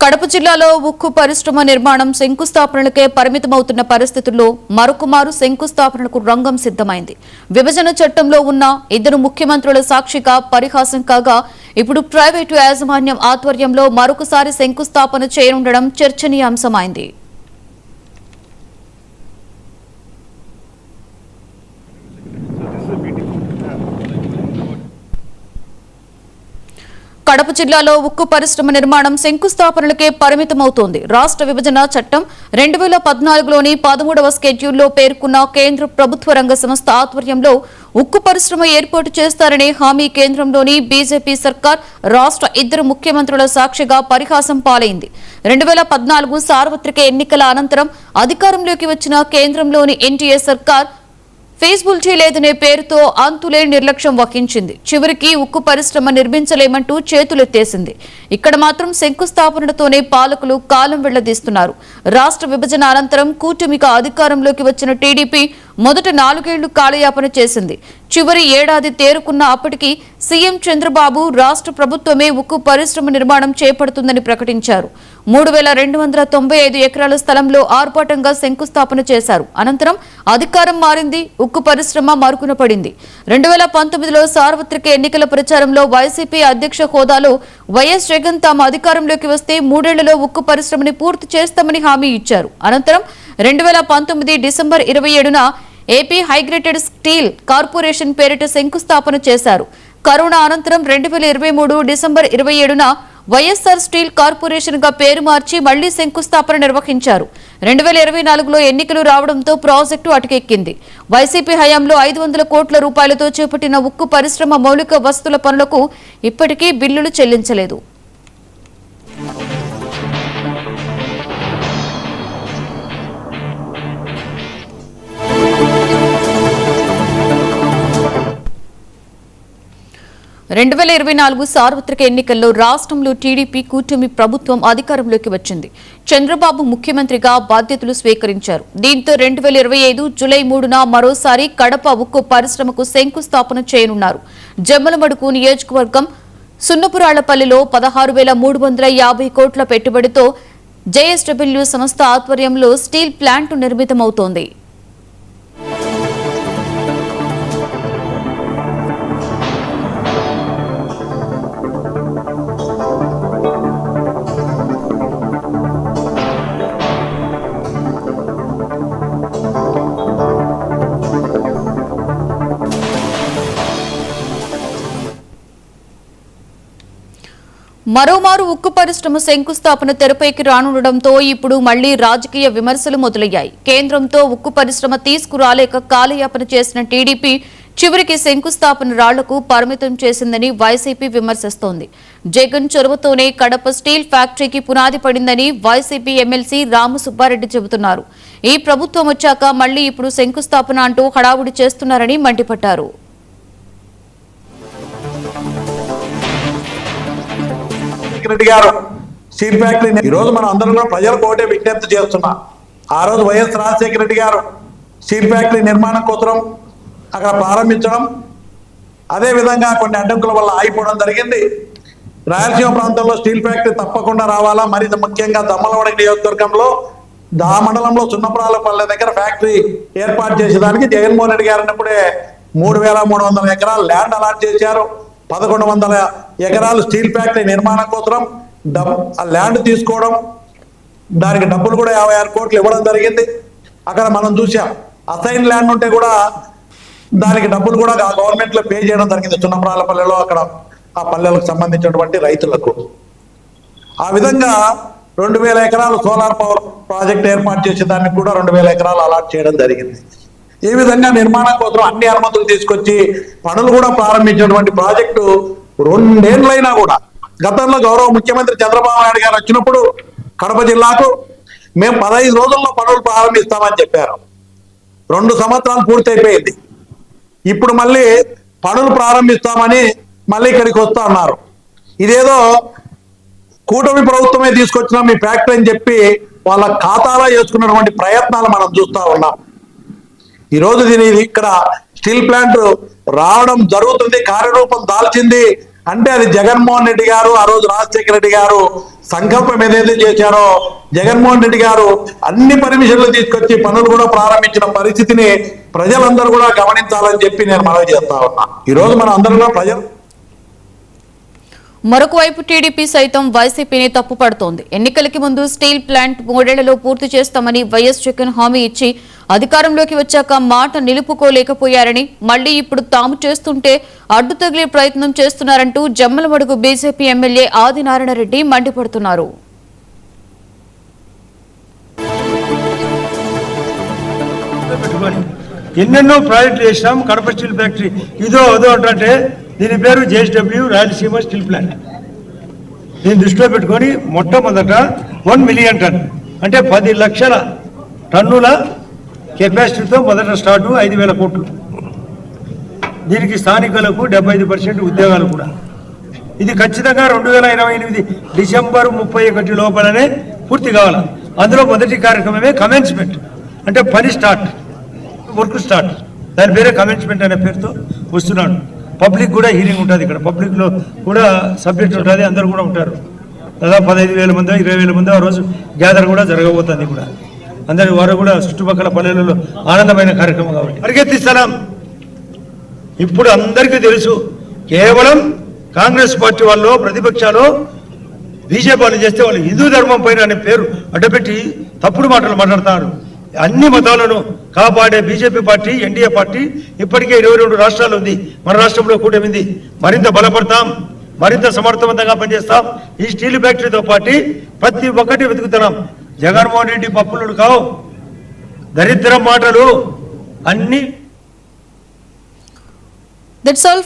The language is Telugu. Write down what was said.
కడప జిల్లాలో ఉక్కు పరిశ్రమ నిర్మాణం శంకుస్థాపనలకే పరిమితమవుతున్న పరిస్థితుల్లో మరొకమారు శంకుస్థాపనలకు రంగం సిద్ధమైంది. విభజన చట్టంలో ఉన్న ఇద్దరు ముఖ్యమంత్రుల సాక్షిగా పరిహాసం కాగా ఇప్పుడు ప్రైవేటు యాజమాన్యం ఆధ్వర్యంలో మరొకసారి శంకుస్థాపన చేయనుండడం చర్చనీయాంశమైంది. కడప జిల్లాలో ఉక్కు పరిశ్రమ నిర్మాణం శంకుస్థాపనలకే పరిమితమవుతోంది. రాష్ట్ర విభజన చట్టం 2014లోని 13వ షెడ్యూల్లో పేర్కొన్న కేంద్ర ప్రభుత్వ రంగ సంస్థ ఆధ్వర్యంలో ఉక్కు పరిశ్రమ ఏర్పాటు చేస్తారనే హామీ కేంద్రంలోని బీజేపీ సర్కార్ రాష్ట్ర ఇద్దరు ముఖ్యమంత్రుల సాక్షిగా పరిహాసం పాలైంది. 2014 సార్వత్రిక ఎన్నికల అనంతరం అధికారంలోకి వచ్చిన కేంద్రంలోని ఎన్టీఏ సర్కార్ ఫీజిబిలిటీ లేదనే పేరుతో అంతులేని నిర్లక్ష్యం వహించింది. చివరికి ఉక్కు పరిశ్రమ నిర్మించలేమంటూ చేతులెత్తేసింది. ఇక్కడ మాత్రం శంకుస్థాపనతోనే పాలకులు కాలం వెళ్లదీస్తున్నారు. రాష్ట్ర విభజన అనంతరం కూటమిగా అధికారంలోకి వచ్చిన టీడీపీ మొదట 4 ఏళ్లు కాలయాపన చేసింది. చివరి ఏడాది తేరుకున్న అప్పటికి సీఎం చంద్రబాబు రాష్ట్ర ప్రభుత్వమే ఉక్కు పరిశ్రమ నిర్మాణం చేపడుతుందని ప్రకటించారు. 3295 ఎకరాల స్థలంలో ఆర్భాటంగా శంకుస్థాపన చేశారు. అనంతరం అధికారం మారింది, ఉక్కు పరిశ్రమ మరుగున పడింది. 2019లో సార్వత్రిక ఎన్నికల ప్రచారంలో వైసీపీ అధ్యక్ష హోదాలో వైఎస్ జగన్ తాము అధికారంలోకి వస్తే 3 ఏళ్లలో ఉక్కు పరిశ్రమని పూర్తి చేస్తామని హామీ ఇచ్చారు. అనంతరం 2019 డిసెంబర్ 27న ఏపీ హైగ్రేటెడ్ స్టీల్ కార్పొరేషన్ పేరిట శంకుస్థాపన చేశారు. కరోనా అనంతరం 2023 డిసెంబర్ 27న వైఎస్ఆర్ స్టీల్ కార్పొరేషన్ గా పేరు మార్చి మళ్లీ శంకుస్థాపన నిర్వహించారు. 2024లో ఎన్నికలు రావడంతో ప్రాజెక్టు అటుకెక్కింది. వైసీపీ హయాంలో 500 కోట్ల రూపాయలతో చేపట్టిన ఉక్కు పరిశ్రమ మౌలిక వస్తువుల పనులకు ఇప్పటికీ బిల్లులు చెల్లించలేదు. రెండు 2024 సార్వత్రిక ఎన్నికల్లో రాష్ట్రంలో టీడీపీ కూటమి ప్రభుత్వం అధికారంలోకి వచ్చింది. చంద్రబాబు ముఖ్యమంత్రిగా బాధ్యతలు స్వీకరించారు. దీంతో 2025 జూలై 3న మరోసారి కడప ఉక్కు పరిశ్రమకు శంకుస్థాపన చేయనున్నారు. జమ్మలమడుగు నియోజకవర్గం సున్నపురాళ్లపల్లిలో 16,350 కోట్ల పెట్టుబడితో జేఎస్డబ్ల్యూ సంస్థ ఆధ్వర్యంలో స్టీల్ ప్లాంట్ నిర్మితమవుతోంది. మరోమారు ఉక్కు పరిశ్రమ శంకుస్థాపన తెరపైకి రానుండడంతో ఇప్పుడు మళ్లీ రాజకీయ విమర్శలు మొదలయ్యాయి. కేంద్రంతో ఉక్కు పరిశ్రమ తీసుకురాలేక కాలయాపన చేసిన టీడీపీ చివరికి శంకుస్థాపన రాళ్లకు పరిమితం చేసిందని వైసీపీ విమర్శిస్తోంది. జగన్ చొరవతోనే కడప స్టీల్ ఫ్యాక్టరీకి పునాది పడిందని వైసీపీ ఎమ్మెల్సీ రామసుబ్బారెడ్డి చెబుతున్నారు. ఈ ప్రభుత్వం వచ్చాక మళ్లీ ఇప్పుడు శంకుస్థాపన అంటూ హడావుడి చేస్తున్నారని మండిపడ్డారు. రెడ్డి గారు స్టీల్ ఫ్యాక్టరీ ఈ రోజు మనం అందరం కూడా ప్రజలకు ఒకటే విజ్ఞప్తి చేస్తున్నాం. ఆ రోజు వైఎస్ రాజశేఖర రెడ్డి గారు స్టీల్ ఫ్యాక్టరీ నిర్మాణం కోసం అక్కడ ప్రారంభించడం, అదే విధంగా కొన్ని అడ్డంకుల వల్ల ఆగిపోవడం జరిగింది. రాయలసీమ ప్రాంతంలో స్టీల్ ఫ్యాక్టరీ తప్పకుండా రావాలా, మరి ముఖ్యంగా దమ్మలవాడ నియోజకవర్గంలో దా మండలంలో సున్నపురాలపల్లె దగ్గర ఫ్యాక్టరీ ఏర్పాటు చేసేదానికి జగన్మోహన్ రెడ్డి గారు అన్నప్పుడే 3,300 ఎకరాలు ల్యాండ్ అలాట్ చేశారు. 1,100 ఎకరాలు స్టీల్ ఫ్యాక్టరీ నిర్మాణం కోసం ఆ ల్యాండ్ తీసుకోవడం, దానికి డబ్బులు కూడా 56 కోట్లు ఇవ్వడం జరిగింది. అక్కడ మనం చూసాం, అసైన్ ల్యాండ్ ఉంటే కూడా దానికి డబ్బులు కూడా గవర్నమెంట్ లో పే చేయడం జరిగింది. సున్నపురాలపల్లెలో అక్కడ ఆ పల్లెలకు సంబంధించినటువంటి రైతులకు. ఆ విధంగా 2,000 ఎకరాలు సోలార్ పవర్ ప్రాజెక్ట్ ఏర్పాటు చేసేదానికి కూడా 2,000 ఎకరాలు అలాట్ చేయడం జరిగింది. ఈ విధంగా నిర్మాణం కోసం అన్ని అనుమతులు తీసుకొచ్చి పనులు కూడా ప్రారంభించినటువంటి ప్రాజెక్టు 2 ఏళ్లైనా కూడా గతంలో గౌరవ ముఖ్యమంత్రి చంద్రబాబు నాయుడు గారు వచ్చినప్పుడు కడప జిల్లాకు మేము 15 రోజుల్లో పనులు ప్రారంభిస్తామని చెప్పారు. 2 సంవత్సరాలు పూర్తయిపోయింది. ఇప్పుడు మళ్ళీ పనులు ప్రారంభిస్తామని మళ్ళీ ఇక్కడికి వస్తా ఉన్నారు. ఇదేదో కూటమి ప్రభుత్వమే తీసుకొచ్చినా మీ ఫ్యాక్టరీ అని చెప్పి వాళ్ళ ఖాతాలో చేసుకున్నటువంటి ప్రయత్నాలు మనం చూస్తా ఉన్నాం. ఈరోజు దీని ఇక్కడ స్టీల్ ప్లాంట్ రావడం జరుగుతుంది, కార్యరూపం దాల్చింది అంటే అది జగన్మోహన్ రెడ్డి గారు ఆ రోజు రాజశేఖర రెడ్డి గారు సంకల్పం ఏదైతే చేశారో జగన్మోహన్ రెడ్డి గారు అన్ని పర్మిషన్లు తీసుకొచ్చి పనులు కూడా ప్రారంభించిన పరిస్థితిని ప్రజలందరూ కూడా గమనించాలని చెప్పి నేను మనవి చేస్తా ఉన్నా. ఈ రోజు మనం అందరూ కూడా ప్రజలు మరొక వైపు టీడీపీ సైతం వైసీపీని తప్పుపడుతోంది. ఎన్నికలకి ముందు స్టీల్ ప్లాంట్ 3 ఏళ్లలో పూర్తి చేస్తామని వైఎస్ జగన్ హామీ ఇచ్చి అధికారంలోకి వచ్చాక మాట నిలుపుకోలేకపోయారని, మళ్లీ ఇప్పుడు తాము చేస్తుంటే అడ్డు తగిలే ప్రయత్నం చేస్తున్నారంటూ జమ్మలమడుగు బీజేపీ ఎమ్మెల్యే ఆదినారాయణ రెడ్డి మండిపడుతున్నారు. ఎన్నెన్నో ప్రాజెక్టులు చేసినాం. కడప స్టీల్ ఫ్యాక్టరీ ఇదో అదో అంటే దీని పేరు జేఎస్డబ్ల్యూ రాయలసీమ స్టీల్ ప్లాంట్. దీన్ని దృష్టిలో పెట్టుకొని మొట్టమొదట 1 మిలియన్ టన్ అంటే 10 లక్షల టన్నుల కెపాసిటీతో మొదట స్టార్ట్ 5,000 కోట్లు. దీనికి స్థానికులకు 75% ఉద్యోగాలు కూడా. ఇది ఖచ్చితంగా 2028 డిసెంబర్ 31 లోపలనే పూర్తి కావాలి. అందులో మొదటి కార్యక్రమమే కమెన్స్మెంట్, అంటే పని స్టార్ట్, వర్క్ స్టార్ట్. దాని పేరే కమెన్స్మెంట్ అనే పేరుతో వస్తున్నాడు. పబ్లిక్ కూడా హీరింగ్ ఉంటుంది. ఇక్కడ పబ్లిక్లో కూడా సబ్జెక్ట్ ఉంటుంది, అందరూ కూడా ఉంటారు. దాదాపు 15,000 మంది 20,000 మంది ఆ రోజు గ్యాదర్ కూడా జరగబోతుంది. కూడా అందరి వారు కూడా చుట్టుపక్కల పల్లెలలో ఆనందమైన కార్యక్రమం కాబట్టి పరిగెత్తిస్తున్నాం. ఇప్పుడు అందరికీ తెలుసు, కేవలం కాంగ్రెస్ పార్టీ వాళ్ళు ప్రతిపక్షాలు బీజేపీ వాళ్ళు చేస్తే వాళ్ళు హిందూ ధర్మం పైన అనే పేరు అడ్డపెట్టి తప్పుడు మాటలు మాట్లాడుతున్నారు. అన్ని మతాలను కాపాడే బీజేపీ పార్టీ, ఎన్డీఏ పార్టీ ఇప్పటికే 22 రాష్ట్రాలు ఉంది. మన రాష్ట్రంలో కూటమింది. మరింత బలపడతాం, మరింత సమర్థవంతంగా పనిచేస్తాం. ఈ స్టీల్ ఫ్యాక్టరీతో పాటు ప్రతి ఒక్కటి వెతుకుతున్నాం. జగన్మోహన్ రెడ్డి పప్పులు కావు, దరిద్ర మాటలు అన్ని. That's all.